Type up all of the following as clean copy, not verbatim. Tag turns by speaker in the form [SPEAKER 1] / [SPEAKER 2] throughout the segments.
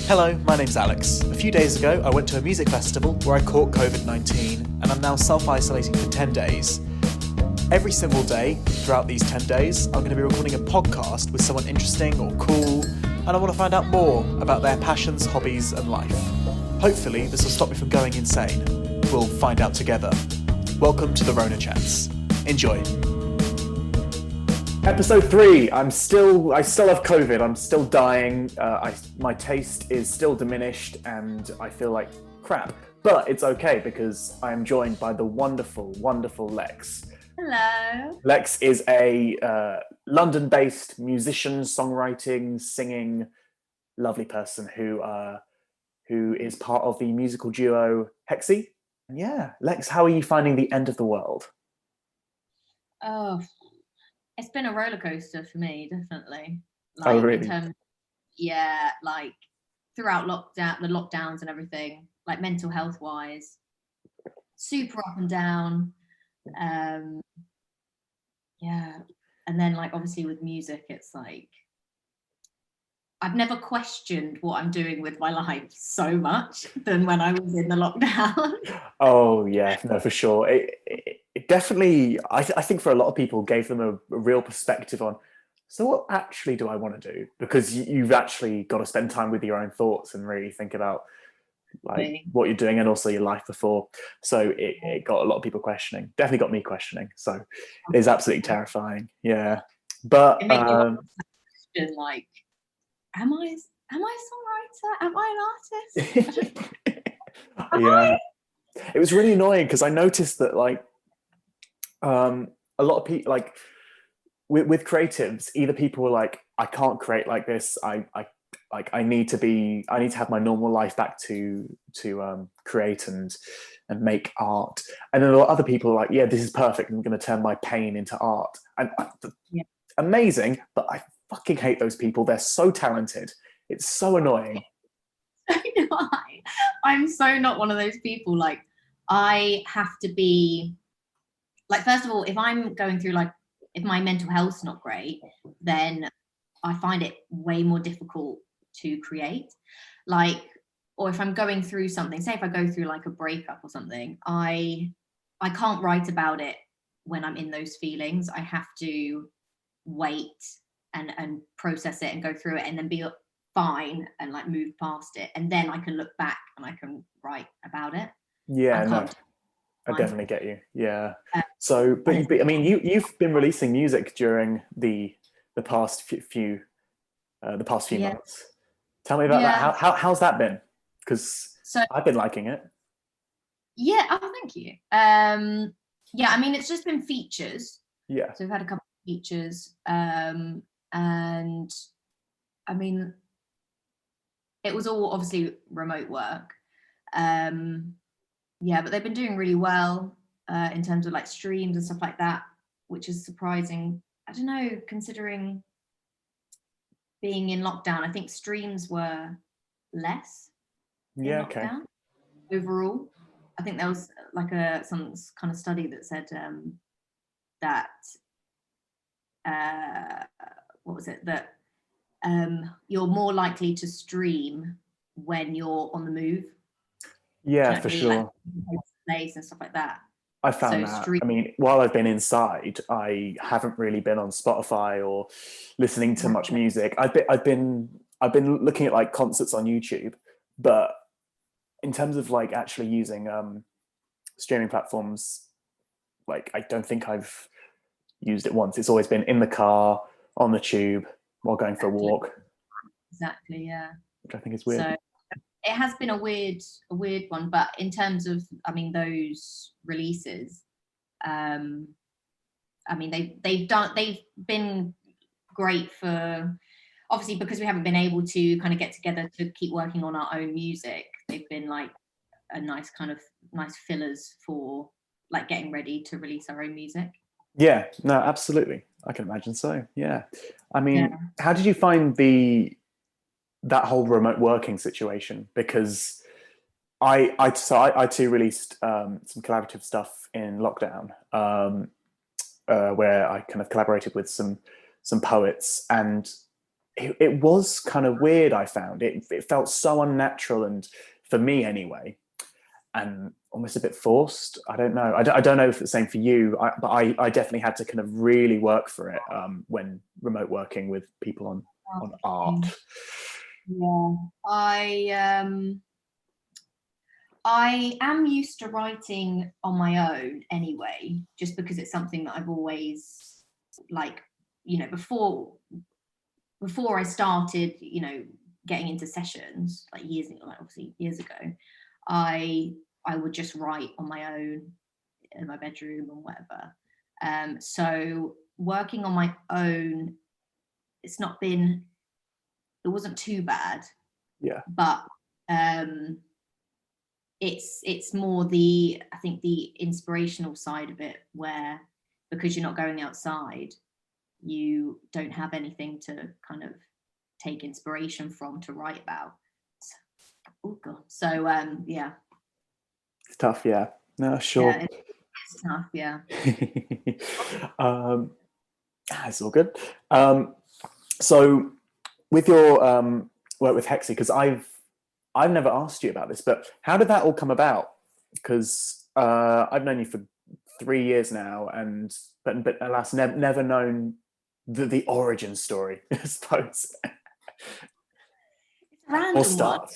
[SPEAKER 1] Hello, my name's Alex. A few days ago, I went to a music festival where I caught COVID-19 and I'm now self-isolating for 10 days. Every single day throughout these 10 days, I'm going to be recording a podcast with someone interesting or cool, and I want to find out more about their passions, hobbies, and life. Hopefully, this will stop me from going insane. We'll find out together. Welcome to the RONA Chats. Enjoy. Episode 3. I still have COVID. I'm still dying. My taste is still diminished and I feel like crap. But it's okay because I am joined by the wonderful, wonderful Lex.
[SPEAKER 2] Hello.
[SPEAKER 1] Lex is a London-based musician, songwriting, singing, lovely person who is part of the musical duo HÖXZ. Yeah, Lex, how are you finding the end of the world?
[SPEAKER 2] Oh, it's been a roller coaster for me, definitely.
[SPEAKER 1] Oh, really?
[SPEAKER 2] Like throughout the lockdowns and everything, like mental health wise, super up and down. And then like obviously with music, it's like I've never questioned what I'm doing with my life so much than when I was in the lockdown.
[SPEAKER 1] Oh yeah, no, for sure. It definitely, I think for a lot of people gave them a real perspective on, so what actually do I want to do? Because you've actually got to spend time with your own thoughts and really think about like what you're doing and also your life before. So it got a lot of people questioning. Definitely got me questioning. So it's absolutely terrifying. Yeah. But
[SPEAKER 2] it made me question, like, am I a songwriter? Am I an artist?
[SPEAKER 1] Yeah. It was really annoying because I noticed that like a lot of people like with creatives, either people were like, I can't create like this. I need to have my normal life back to create and make art. And then a lot of other people are like, yeah, this is perfect. I'm going to turn my pain into art. And amazing, but I fucking hate those people. They're so talented. It's so annoying.
[SPEAKER 2] So do I. I'm so not one of those people. Like, I have to be like, first of all, if I'm going through like, if my mental health's not great, then I find it way more difficult to create. Like, or if I'm going through something, say if I go through like a breakup or something, I can't write about it when I'm in those feelings. I have to wait and process it and go through it and then be fine and like move past it, and then I can look back and I can write about it.
[SPEAKER 1] Yeah, no, I definitely get you. Yeah. So, but I mean, you've been releasing music during the past few months. Tell me about that. How's that been? Because I've been liking it.
[SPEAKER 2] Yeah. Oh, thank you. Yeah. I mean, it's just been features.
[SPEAKER 1] Yeah.
[SPEAKER 2] So we've had a couple of features, and I mean, it was all obviously remote work. Yeah, but they've been doing really well in terms of like streams and stuff like that, which is surprising. I don't know, considering being in lockdown, I think streams were less in lockdown overall. I think there was like some kind of study that said that what was it, that you're more likely to stream when you're on the move.
[SPEAKER 1] Yeah, for sure.
[SPEAKER 2] Like, place and stuff like that.
[SPEAKER 1] I found that. I mean, while I've been inside, I haven't really been on Spotify or listening to much music. I've been looking at like concerts on YouTube, but in terms of like actually using streaming platforms, like I don't think I've used it once. It's always been in the car, on the tube, while going for a walk.
[SPEAKER 2] Exactly, yeah.
[SPEAKER 1] Which I think is weird.
[SPEAKER 2] So it has been a weird one, but in terms of, I mean, those releases, I mean, they've been great for, obviously because we haven't been able to kind of get together to keep working on our own music. They've been like a nice fillers for like getting ready to release our own music.
[SPEAKER 1] Yeah, no, absolutely. I can imagine so. Yeah. I mean, how did you find that whole remote working situation? Because I too released some collaborative stuff in lockdown, where I kind of collaborated with some poets, and it was kind of weird. I found it felt so unnatural, and for me anyway, and almost a bit forced. I don't know. I don't know if it's the same for you, but I definitely had to kind of really work for it when remote working with people on art.
[SPEAKER 2] Yeah, I am used to writing on my own anyway, just because it's something that I've always, like, you know, before I started, you know, getting into sessions, like obviously years ago, I would just write on my own in my bedroom and whatever. So working on my own, it wasn't too bad.
[SPEAKER 1] Yeah.
[SPEAKER 2] But it's more I think the inspirational side of it, where because you're not going outside, you don't have anything to kind of take inspiration from to write about. Oh god. So yeah.
[SPEAKER 1] It's tough, yeah. No, sure.
[SPEAKER 2] Yeah, it's tough, yeah.
[SPEAKER 1] It's all good. So with your work with HÖXZ, because I've never asked you about this, but how did that all come about? Because I've known you for 3 years now, but alas, never known the origin story, I suppose.
[SPEAKER 2] Random
[SPEAKER 1] Or start.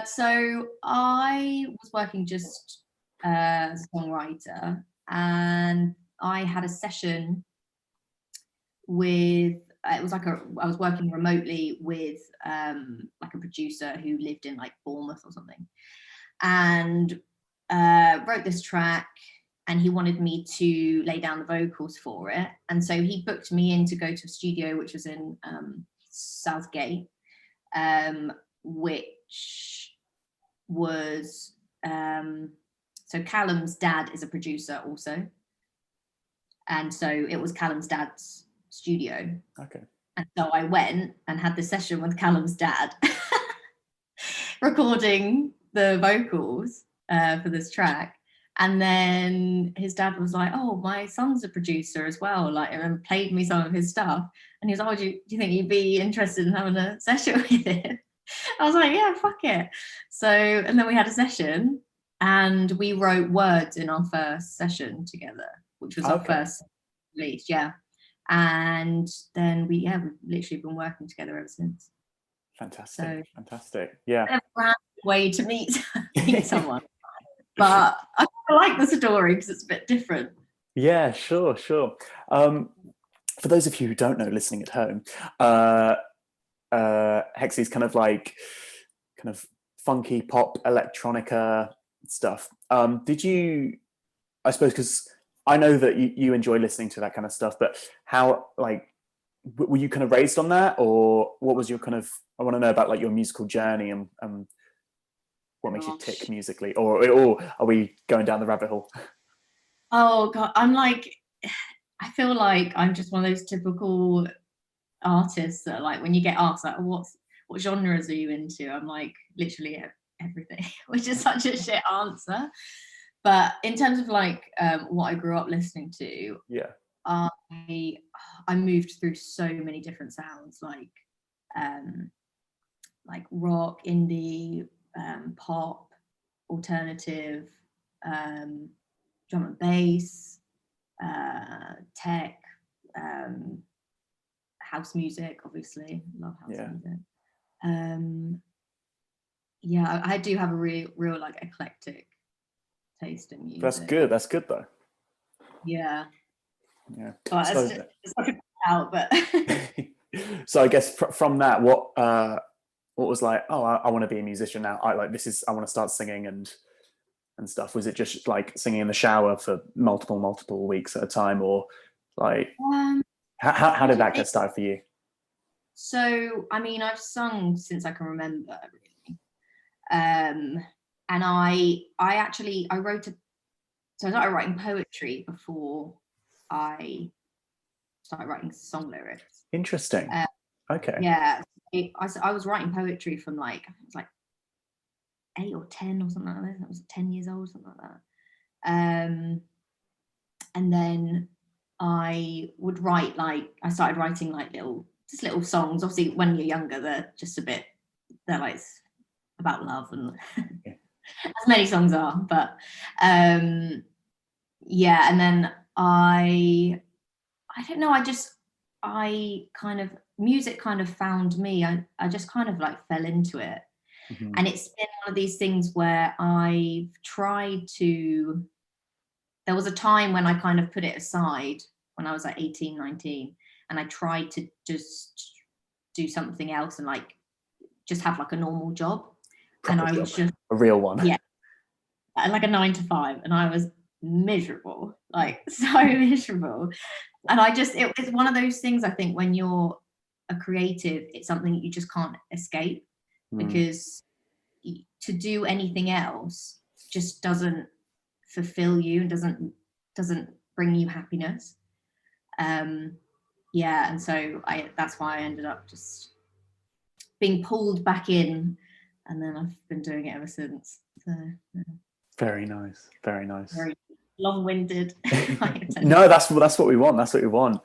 [SPEAKER 2] So I was working just as a songwriter, and I had a session with I was working remotely with like a producer who lived in like Bournemouth or something, and wrote this track, and he wanted me to lay down the vocals for it, and so he booked me in to go to a studio which was in Southgate, which was so Callum's dad is a producer also, and so it was Callum's dad's studio.
[SPEAKER 1] Okay.
[SPEAKER 2] And so I went and had the session with Callum's dad, recording the vocals for this track. And then his dad was like, "Oh, my son's a producer as well," like, and played me some of his stuff. And he was like, "Oh, do you think you'd be interested in having a session with it?" I was like, "Yeah, fuck it." So, and then we had a session, and we wrote words in our first session together, which was our first release, yeah. And then we've literally been working together ever since.
[SPEAKER 1] Fantastic.
[SPEAKER 2] So,
[SPEAKER 1] fantastic. Yeah.
[SPEAKER 2] A random way to meet someone, but I like the story because it's a bit different.
[SPEAKER 1] Yeah, sure. For those of you who don't know, listening at home, HÖXZ is kind of funky pop electronica stuff. Did you, I suppose, because I know that you enjoy listening to that kind of stuff, but how, like, were you kind of raised on that, or what was your kind of, I want to know about like your musical journey and what makes you tick musically, or are we going down the rabbit hole?
[SPEAKER 2] Oh god, I feel like I'm just one of those typical artists that, like, when you get asked like, what genres are you into, I'm like, literally everything, which is such a shit answer. But in terms of like what I grew up listening to,
[SPEAKER 1] yeah,
[SPEAKER 2] I moved through so many different sounds, like rock, indie, pop, alternative, drum and bass, tech, house music, obviously. Love house music. Yeah, I do have a real like eclectic taste in music.
[SPEAKER 1] That's good though.
[SPEAKER 2] Yeah.
[SPEAKER 1] Well,
[SPEAKER 2] it's like a out, but
[SPEAKER 1] so I guess from that, what was like, oh, I want to be a musician now, I want to start singing and stuff? Was it just like singing in the shower for multiple weeks at a time, or like how did that get started for you?
[SPEAKER 2] So I mean, I've sung since I can remember, really. And I wrote so I started writing poetry before I started writing song lyrics.
[SPEAKER 1] Interesting. Okay.
[SPEAKER 2] Yeah, I was writing poetry from like, I was like 8 or 10 or something like that. I was 10 years old, something like that. And then I would write, like, I started writing like little songs. Obviously, when you're younger, they're like about love, and as many songs are. But yeah, and then I don't know. Music kind of found me. I just kind of like fell into it.
[SPEAKER 1] Mm-hmm.
[SPEAKER 2] And it's been one of these things where I've tried to, there was a time when I kind of put it aside when I was like 18, 19, and I tried to just do something else and like just have like a normal job.
[SPEAKER 1] Proper
[SPEAKER 2] and I
[SPEAKER 1] job.
[SPEAKER 2] was just
[SPEAKER 1] A real one.
[SPEAKER 2] Yeah, like a 9 to 5, and I was miserable, like so miserable. And it's one of those things, I think, when you're a creative, it's something you just can't escape, because to do anything else just doesn't fulfill you and doesn't bring you happiness. Yeah, and so that's why I ended up just being pulled back in, and then I've been doing it ever since. So yeah.
[SPEAKER 1] Very nice, very nice.
[SPEAKER 2] Very long-winded.
[SPEAKER 1] No, that's what we want. That's what we want.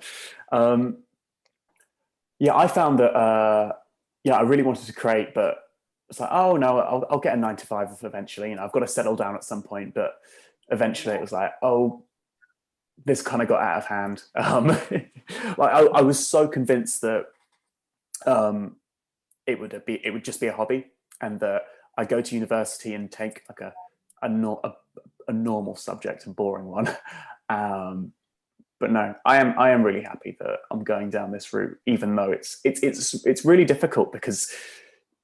[SPEAKER 1] Yeah, I found that I really wanted to create, but it's like, oh no, I'll get a 9 to 5 eventually. You know, I've got to settle down at some point. But eventually, it was like, oh, this kind of got out of hand. Like I was so convinced that it would just be a hobby, and that I go to university and take like a normal subject, a boring one. But no, I am really happy that I'm going down this route, even though it's really difficult, because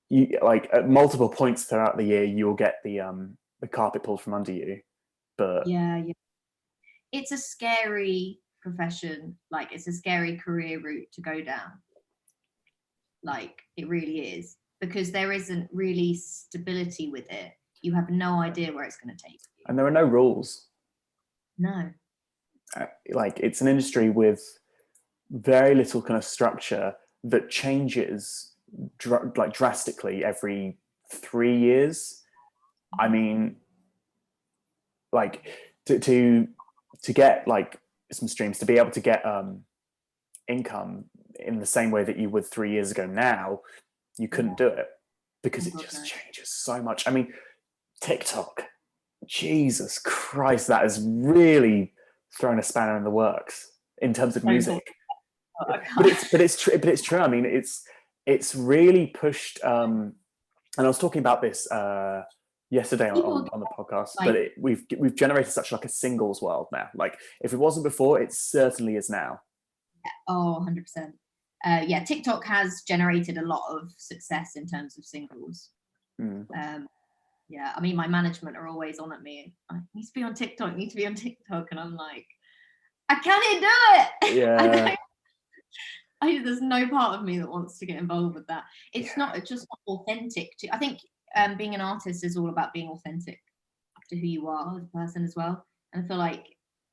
[SPEAKER 1] you, like, at multiple points throughout the year, you'll get the carpet pulled from under you. But
[SPEAKER 2] yeah, it's a scary profession. Like, it's a scary career route to go down. Like, it really is, because there isn't really stability with it. You have no idea where it's going to take you.
[SPEAKER 1] And there are no rules.
[SPEAKER 2] No.
[SPEAKER 1] Like, it's an industry with very little kind of structure that changes like drastically every 3 years. I mean, like, to get like some streams, to be able to get income in the same way that you would 3 years ago now, you couldn't do it, because it just changes so much. I mean, TikTok, Jesus Christ, that has really thrown a spanner in the works in terms of music. But it's true. I mean, it's really pushed. And I was talking about this yesterday on the podcast. But we've generated such like a singles world now. Like, if it wasn't before, it certainly is now.
[SPEAKER 2] Oh, 100%. Yeah, TikTok has generated a lot of success in terms of singles. Yeah, I mean, my management are always on at me. I need to be on TikTok, and I'm like, I can't do it.
[SPEAKER 1] Yeah.
[SPEAKER 2] There's no part of me that wants to get involved with that. It's just not authentic. I think being an artist is all about being authentic to who you are as a person as well. And I feel like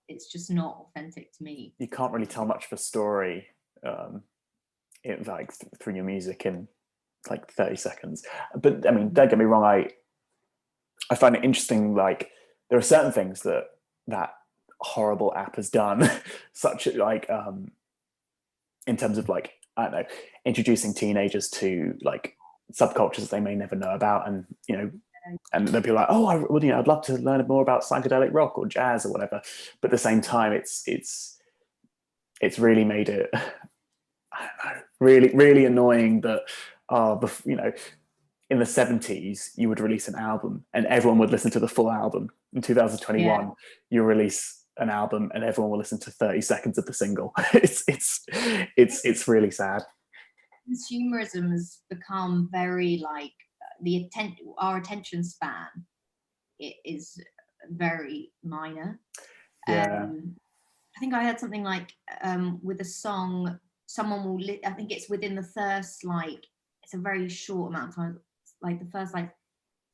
[SPEAKER 2] it's just not authentic to me.
[SPEAKER 1] You can't really tell much of a story through your music in like 30 seconds. But I mean, don't get me wrong, I find it interesting, like, there are certain things that horrible app has done, such as like in terms of, like, I don't know, introducing teenagers to like subcultures they may never know about, and you know, and they'll be like, oh, I'd love to learn more about psychedelic rock or jazz or whatever. But at the same time, it's really made it, I don't know, really annoying that you know, in the 70s you would release an album and everyone would listen to the full album. In 2021, you release an album and everyone will listen to 30 seconds of the single. It's really sad.
[SPEAKER 2] Consumerism has become very like our attention span is very minor.
[SPEAKER 1] Yeah.
[SPEAKER 2] I think I heard something like with a song, someone will I think it's within the first, like, it's a very short amount of time, like the first like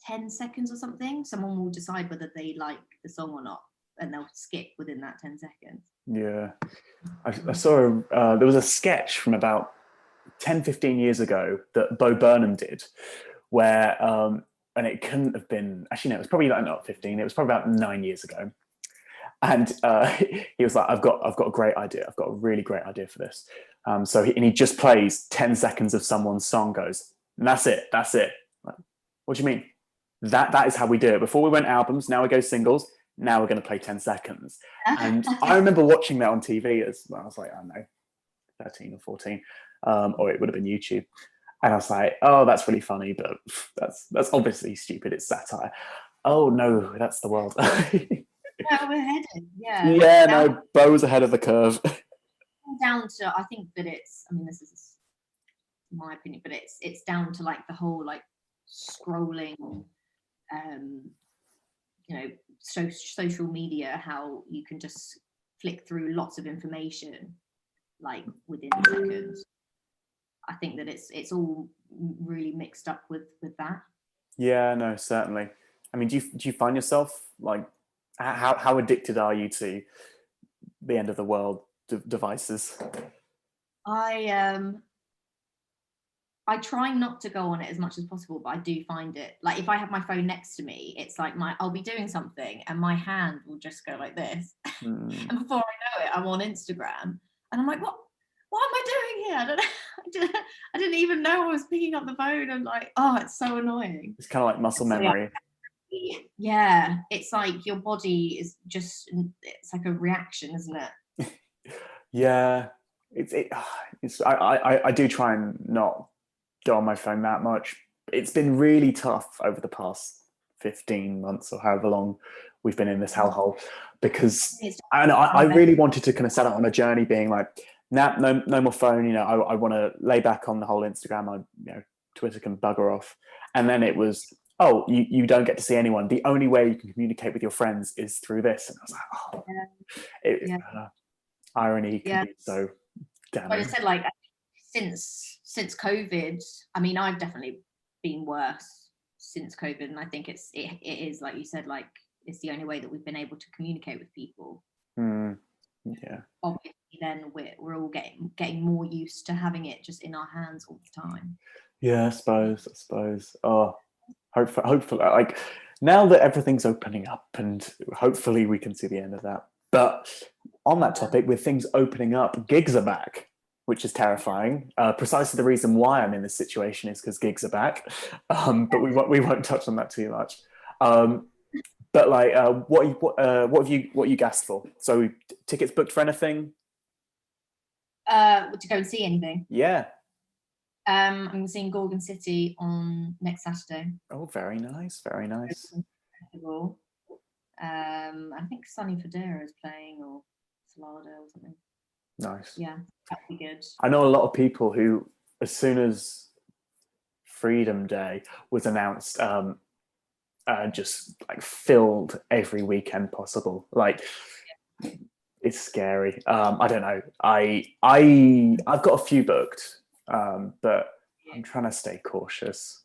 [SPEAKER 2] 10 seconds or something, someone will decide whether they like the song or not, and they'll skip within that 10 seconds.
[SPEAKER 1] Yeah. I saw there was a sketch from about 10-15 years ago that Bo Burnham did, where and it couldn't have been, actually no, it was probably like not 15, it was probably about 9 years ago, And he was like, I've got a great idea. I've got a really great idea for this. So he just plays 10 seconds of someone's song, goes, and that's it. Like, what do you mean? That is how we do it. Before we went albums, now we go singles. Now we're going to play 10 seconds. And I remember watching that on TV as well. I was like, I don't know, 13 or 14, or it would have been YouTube. And I was like, oh, that's really funny, but that's obviously stupid. It's satire. Oh no, that's the world.
[SPEAKER 2] No, we're headed. Yeah.
[SPEAKER 1] Yeah, no, Bo's ahead of the curve.
[SPEAKER 2] Down to, I think that it's, I mean, this is my opinion, but it's down to like the whole like scrolling, you know, social media, how you can just flick through lots of information like within seconds. I think that it's all really mixed up with that.
[SPEAKER 1] Yeah, no, certainly. I mean, do you find yourself like, how addicted are you to the end of the world devices?
[SPEAKER 2] I try not to go on it as much as possible, but I do find it, like if I have my phone next to me, it's like I'll be doing something and my hand will just go like this. And before I know it, I'm on Instagram and I'm like, what am I doing here? I didn't even know I was picking up the phone, and like, oh, it's so annoying.
[SPEAKER 1] It's kind of like muscle memory.
[SPEAKER 2] Yeah, it's like your body is just, it's like a reaction, isn't it?
[SPEAKER 1] Yeah, I do try and not go on my phone that much. It's been really tough over the past 15 months or however long we've been in this hellhole, because I really wanted to kind of set out on a journey being like, nah, no more phone, you know, I want to lay back on the whole Instagram, Twitter can bugger off. And then it was, oh, you don't get to see anyone. The only way you can communicate with your friends is through this. And I was like, oh, irony can be so damning.
[SPEAKER 2] But I said, like, since COVID, I mean, I've definitely been worse since COVID, and I think it is like you said, like it's the only way that we've been able to communicate with people.
[SPEAKER 1] Yeah.
[SPEAKER 2] Obviously, then we're all getting more used to having it just in our hands all the time.
[SPEAKER 1] Yeah, I suppose. Oh, hopefully, like now that everything's opening up, and hopefully we can see the end of that. But on that topic, with things opening up, gigs are back, which is terrifying. Precisely the reason why I'm in this situation is because gigs are back. But we won't touch on that too much. But like, what have you gassed for? So tickets booked for anything?
[SPEAKER 2] To go and see anything?
[SPEAKER 1] Yeah.
[SPEAKER 2] I'm seeing Gorgon City on next Saturday.
[SPEAKER 1] Oh, very nice, very nice.
[SPEAKER 2] Festival. I think Sunny Federa is playing, or Salada or something.
[SPEAKER 1] Nice.
[SPEAKER 2] Yeah, that'd be good.
[SPEAKER 1] I know a lot of people who, as soon as Freedom Day was announced, just like filled every weekend possible. Like, it's scary. I don't know. I've got a few booked, but I'm trying to stay cautious.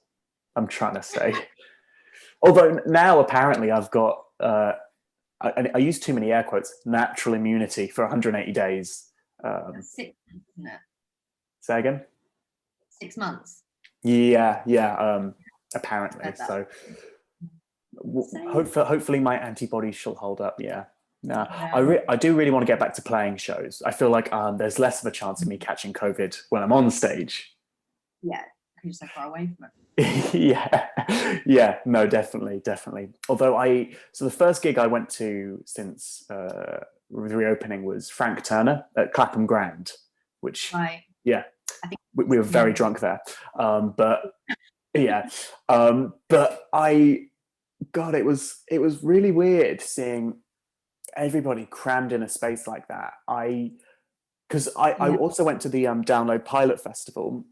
[SPEAKER 1] Although now apparently I've got, I use too many air quotes, natural immunity for 180 days.
[SPEAKER 2] 6 months, isn't it?
[SPEAKER 1] Say again?
[SPEAKER 2] 6 months.
[SPEAKER 1] Yeah. Apparently. So hopefully my antibodies shall hold up. Yeah. No, I do really want to get back to playing shows. I feel like there's less of a chance of me catching COVID when I'm on stage.
[SPEAKER 2] Yeah, because you're so far away from it.
[SPEAKER 1] yeah, no, definitely. Although so the first gig I went to since the reopening was Frank Turner at Clapham Grand, which I think we were very drunk there. But yeah, but God, it was really weird seeing everybody crammed in a space like that. Because I also went to the Download Pilot Festival,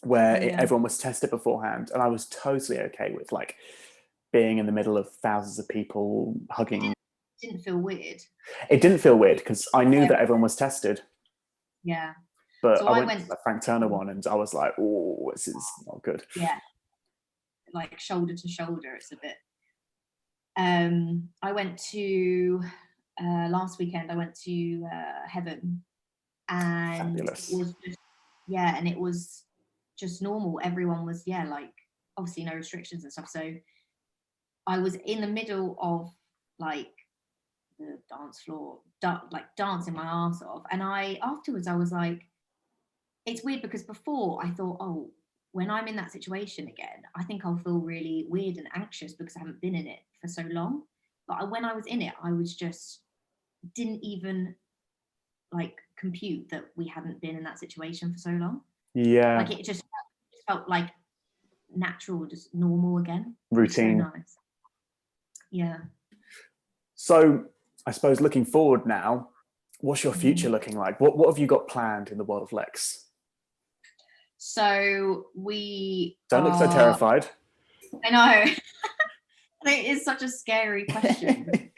[SPEAKER 1] where everyone was tested beforehand, and I was totally okay with like being in the middle of thousands of people hugging.
[SPEAKER 2] It didn't feel weird.
[SPEAKER 1] It didn't feel weird because I knew that everyone was tested.
[SPEAKER 2] Yeah.
[SPEAKER 1] But so I went to the Frank Turner one, and I was like, oh, this is not good.
[SPEAKER 2] Yeah. Like shoulder to shoulder, it's a bit. I went to last weekend. I went to Heaven, and
[SPEAKER 1] Fabulous.
[SPEAKER 2] It was and it was just normal. Everyone was like obviously no restrictions and stuff. So I was in the middle of like the dance floor, like dancing my ass off. And afterwards I was like, it's weird because before I thought, oh, when I'm in that situation again, I think I'll feel really weird and anxious because I haven't been in it for so long. But when I was in it, I was just didn't even like compute that we hadn't been in that situation for so long.
[SPEAKER 1] Yeah.
[SPEAKER 2] Like it just felt like natural, just normal again.
[SPEAKER 1] Routine.
[SPEAKER 2] So nice. Yeah.
[SPEAKER 1] So I suppose looking forward now, what's your future looking like? What have you got planned in the world of Lex?
[SPEAKER 2] So we
[SPEAKER 1] don't look so terrified.
[SPEAKER 2] I know. I think it's such a scary question.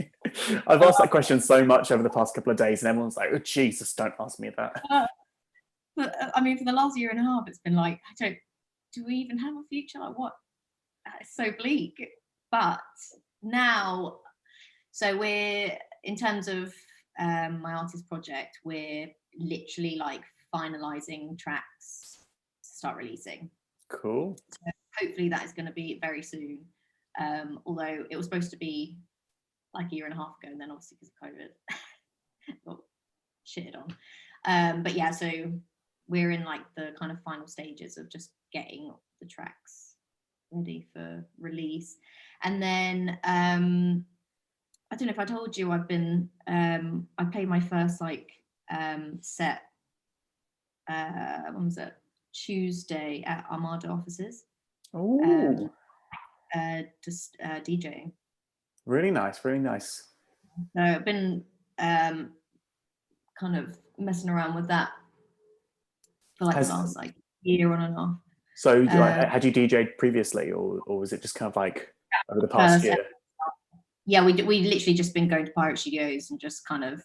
[SPEAKER 1] I've asked that question so much over the past couple of days, and everyone's like, "Oh Jesus, don't ask me that."
[SPEAKER 2] But I mean, for the last year and a half, it's been like, do we even have a future? Like, what? It's so bleak. But now, so we're in terms of my artist project, we're literally like finalizing tracks to start releasing.
[SPEAKER 1] Cool.
[SPEAKER 2] So hopefully that is going to be very soon. Although it was supposed to be like a year and a half ago, and then obviously because of COVID got shitted on. But yeah, so we're in like the kind of final stages of just getting the tracks ready for release. And then I don't know if I told you, I've been I played my first like set when was it, Tuesday at Armada offices.
[SPEAKER 1] Oh,
[SPEAKER 2] just DJing.
[SPEAKER 1] Really nice, really nice.
[SPEAKER 2] So I've been kind of messing around with that for like the last like year on and off.
[SPEAKER 1] So had you DJ'd previously, or was it just kind of like over the past year?
[SPEAKER 2] Yeah, we literally just been going to pirate studios and just kind of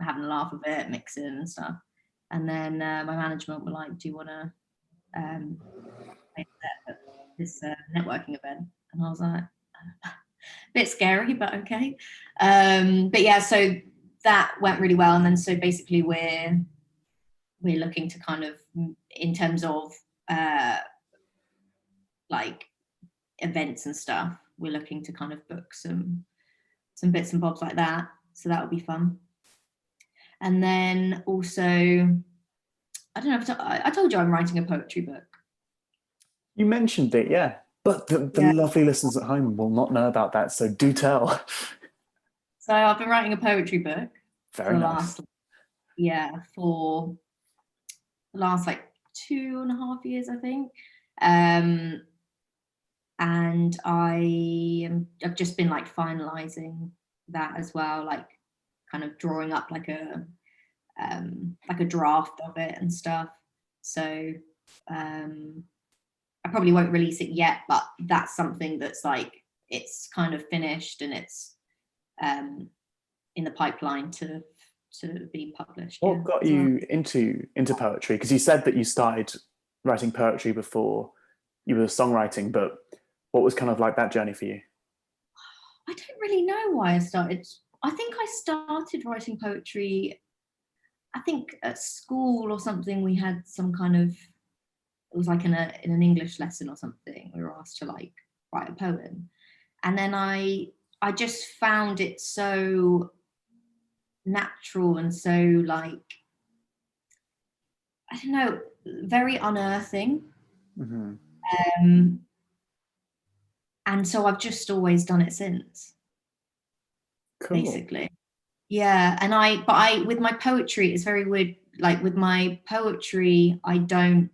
[SPEAKER 2] having a laugh with it, mixing and stuff. And then my management were like, do you want to make this networking event? And I was like, a bit scary, but okay. But yeah, so that went really well. And then so basically we're looking to kind of, in terms of like events and stuff, we're looking to kind of book some bits and bobs like that. So that would be fun. And then also, I don't know if I told you I'm writing a poetry book.
[SPEAKER 1] You mentioned it, yeah. But the lovely listeners at home will not know about that, so do tell.
[SPEAKER 2] So I've been writing a poetry book
[SPEAKER 1] Very nice.
[SPEAKER 2] For the last like 2.5 years, I think. And I've just been like finalizing that as well, like kind of drawing up like a draft of it and stuff. So I probably won't release it yet, but that's something that's like, it's kind of finished and it's in the pipeline to be published.
[SPEAKER 1] What got you into poetry? Because you said that you started writing poetry before you were songwriting, but what was kind of like that journey for you?
[SPEAKER 2] I don't really know why I started. I think I started writing poetry, I think at school or something. We had some kind of, it was like in an English lesson or something, we were asked to like write a poem. And then I just found it so natural and so like, I don't know, very unearthing.
[SPEAKER 1] Mm-hmm.
[SPEAKER 2] And so I've just always done it since.
[SPEAKER 1] Cool.
[SPEAKER 2] Basically. Yeah. And I with my poetry, it's very weird. Like with my poetry, I mean,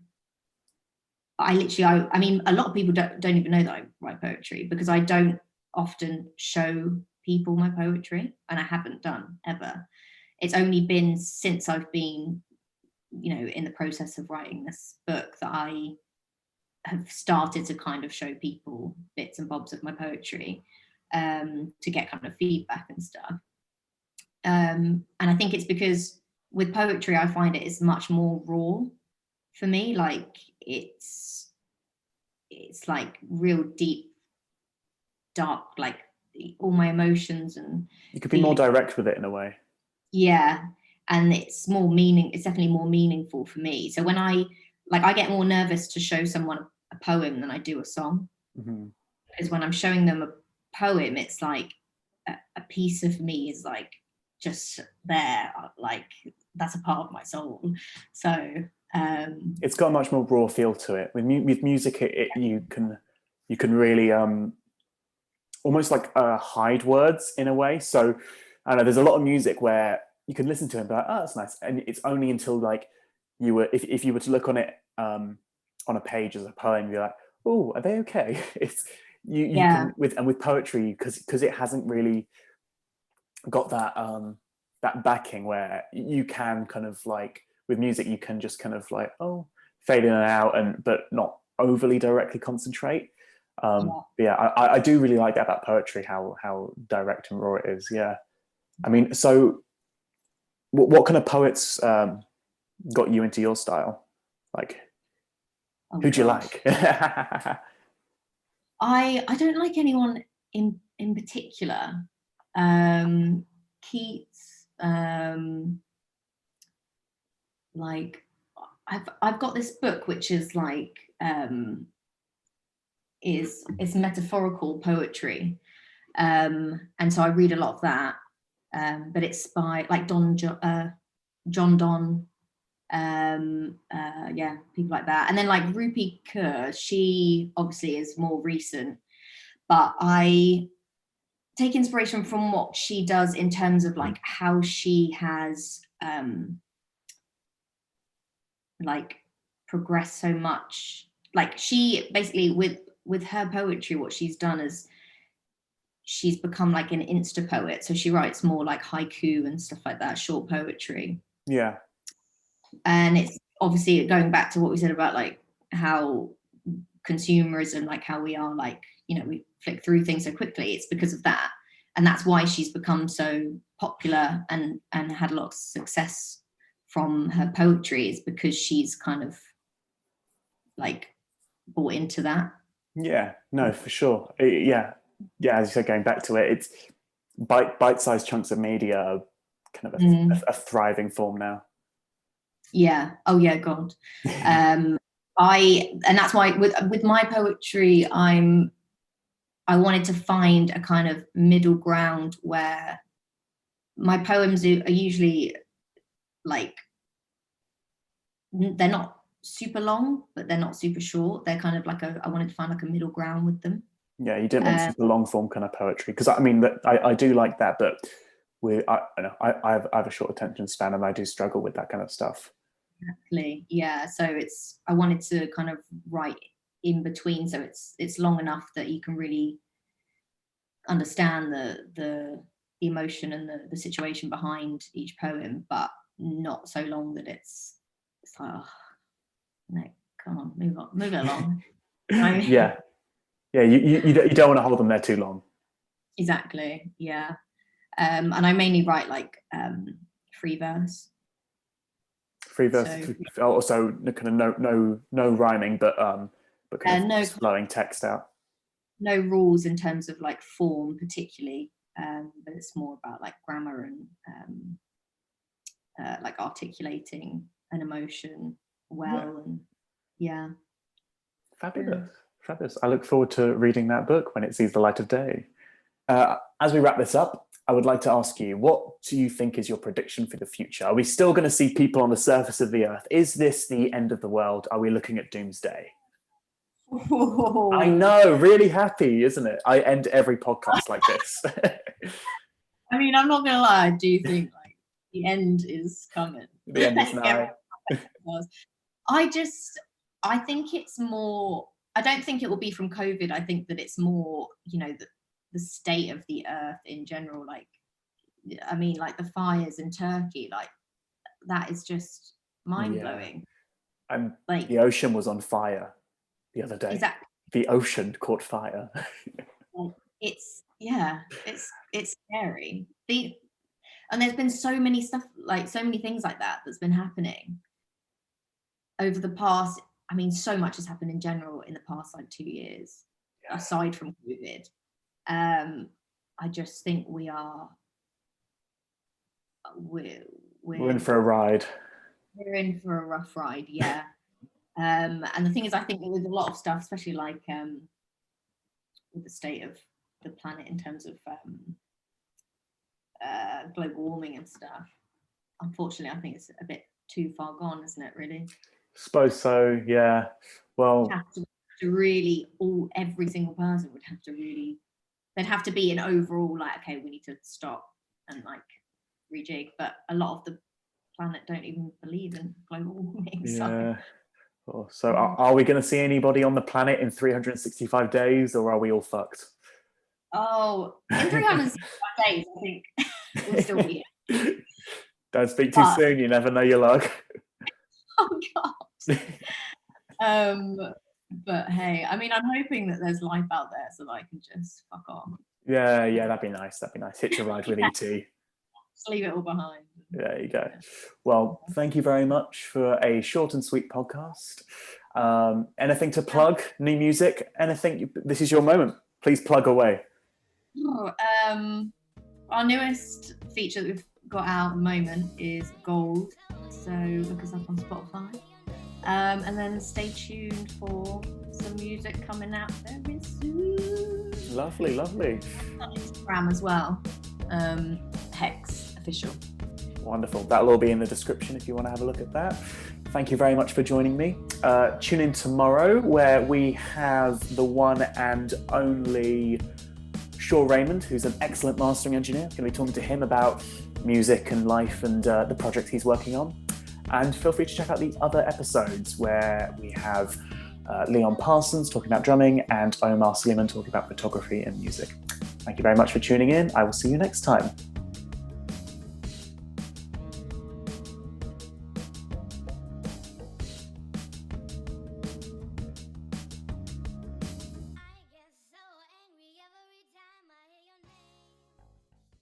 [SPEAKER 2] a lot of people don't even know that I write poetry because I don't often show people my poetry, and I haven't done ever. It's only been since I've been, in the process of writing this book that I have started to kind of show people bits and bobs of my poetry to get kind of feedback and stuff. And I think it's because with poetry, I find it is much more raw for me. Like it's like real deep, dark, like all my emotions, and
[SPEAKER 1] you could be more direct with it in a way.
[SPEAKER 2] Yeah. And it's definitely more meaningful for me. So when I get more nervous to show someone a poem than I do a song.
[SPEAKER 1] Mm-hmm.
[SPEAKER 2] Because when I'm showing them a poem, it's like a piece of me is like just there, like that's a part of my soul. So
[SPEAKER 1] it's got a much more raw feel to it. With music, you can really almost like hide words in a way. So I don't know, there's a lot of music where you can listen to it and be like, oh, that's nice, and it's only until like if you were to look on it on a page as a poem, you're like, oh, are they okay? It's you can with poetry, because it hasn't really got that backing, where you can kind of like, with music you can just kind of like, oh, fade in and out, but not overly directly concentrate. I do really like that about poetry, how direct and raw it is. Yeah, I mean, so what kind of poets got you into your style? Like, who do you like?
[SPEAKER 2] I don't like anyone in particular. Keats, like I've got this book which is like is metaphorical poetry, and so I read a lot of that, but it's by like John Donne, people like that. And then like Rupi Kaur, she obviously is more recent, but I take inspiration from what she does in terms of like how she has like progressed so much. Like she basically with her poetry, what she's done is she's become like an insta poet. So she writes more like haiku and stuff like that, short poetry.
[SPEAKER 1] Yeah.
[SPEAKER 2] And it's obviously going back to what we said about like how consumerism, like how we are like, you know, we flick through things so quickly. It's because of that. And that's why she's become so popular and had a lot of success from her poetry, is because she's kind of like bought into that.
[SPEAKER 1] Yeah, no, for sure. Yeah, as you said, going back to it, it's bite-sized chunks of media are kind of a thriving form now.
[SPEAKER 2] Yeah. Oh yeah, God. And that's why with my poetry, I wanted to find a kind of middle ground where my poems are usually like, they're not super long, but they're not super short. They're kind of like I wanted to find like a middle ground with them.
[SPEAKER 1] Yeah, you didn't want super long form kind of poetry, because I mean I do like that, but I have a short attention span, and I do struggle with that kind of stuff.
[SPEAKER 2] Exactly. Yeah. So I wanted to kind of write in between, so it's long enough that you can really understand the emotion and the situation behind each poem, but not so long that it's like, oh, no, come on, move it along.
[SPEAKER 1] Yeah, you don't want to hold them there too long.
[SPEAKER 2] Exactly. Yeah. And I mainly write like free verse.
[SPEAKER 1] So, also kind of no rhyming, but kind of
[SPEAKER 2] no
[SPEAKER 1] flowing text out.
[SPEAKER 2] No rules in terms of like form particularly, but it's more about like grammar and like articulating an emotion well. And yeah.
[SPEAKER 1] Fabulous. I look forward to reading that book when it sees the light of day. As we wrap this up, I would like to ask you, what do you think is your prediction for the future? Are we still going to see people on the surface of the earth? Is this the end of the world? Are we looking at doomsday? Oh. I know, really happy, isn't it? I end every podcast like this.
[SPEAKER 2] I mean, I'm not gonna lie, I do think like the end is coming.
[SPEAKER 1] The end is nigh.
[SPEAKER 2] I think it's more, I don't think it will be from COVID. I think that it's more, you know, the state of the earth in general. Like, I mean, like the fires in Turkey, like that is just mind-blowing.
[SPEAKER 1] Yeah. And like the ocean was on fire the other day.
[SPEAKER 2] Exactly.
[SPEAKER 1] The ocean caught fire.
[SPEAKER 2] It's scary. And there's been so many things like that that's been happening over the past. I mean, so much has happened in general in the past like 2 years, aside from COVID. I just think we're
[SPEAKER 1] in for a ride.
[SPEAKER 2] We're in for a rough ride, yeah. And the thing is, I think with a lot of stuff, especially like with the state of the planet in terms of global warming and stuff. Unfortunately, I think it's a bit too far gone, isn't it, really?
[SPEAKER 1] Suppose so, yeah. Well,
[SPEAKER 2] every single person would have to really, there'd have to be an overall, like, okay, we need to stop and like rejig. But a lot of the planet don't even believe in global warming.
[SPEAKER 1] yeah. So are we going to see anybody on the planet in 365 days, or are we all fucked?
[SPEAKER 2] Oh, in 365 days, I think we'll still be here.
[SPEAKER 1] Don't speak too soon, you never know your luck.
[SPEAKER 2] Oh God. But hey, I mean, I'm hoping that there's life out there so that I can just fuck off.
[SPEAKER 1] Yeah, that'd be nice. Hitch a ride with ET.
[SPEAKER 2] Just leave it all behind.
[SPEAKER 1] There you go. Well, thank you very much for a short and sweet podcast. Anything to plug? New music? Anything? This is your moment. Please plug away.
[SPEAKER 2] Our newest feature that we've got out at the moment is Gold. So look us up on Spotify. And then stay tuned for some music coming out very soon.
[SPEAKER 1] Lovely.
[SPEAKER 2] On Instagram as well. HÖXZ official.
[SPEAKER 1] Wonderful. That'll all be in the description if you want to have a look at that. Thank you very much for joining me. Tune in tomorrow where we have the one and only Shaw Raymond, who's an excellent mastering engineer. I'm going to be talking to him about music and life and the project he's working on. And feel free to check out the other episodes where we have Leon Parsons talking about drumming and Omar Suleiman talking about photography and music. Thank you very much for tuning in. I will see you next time.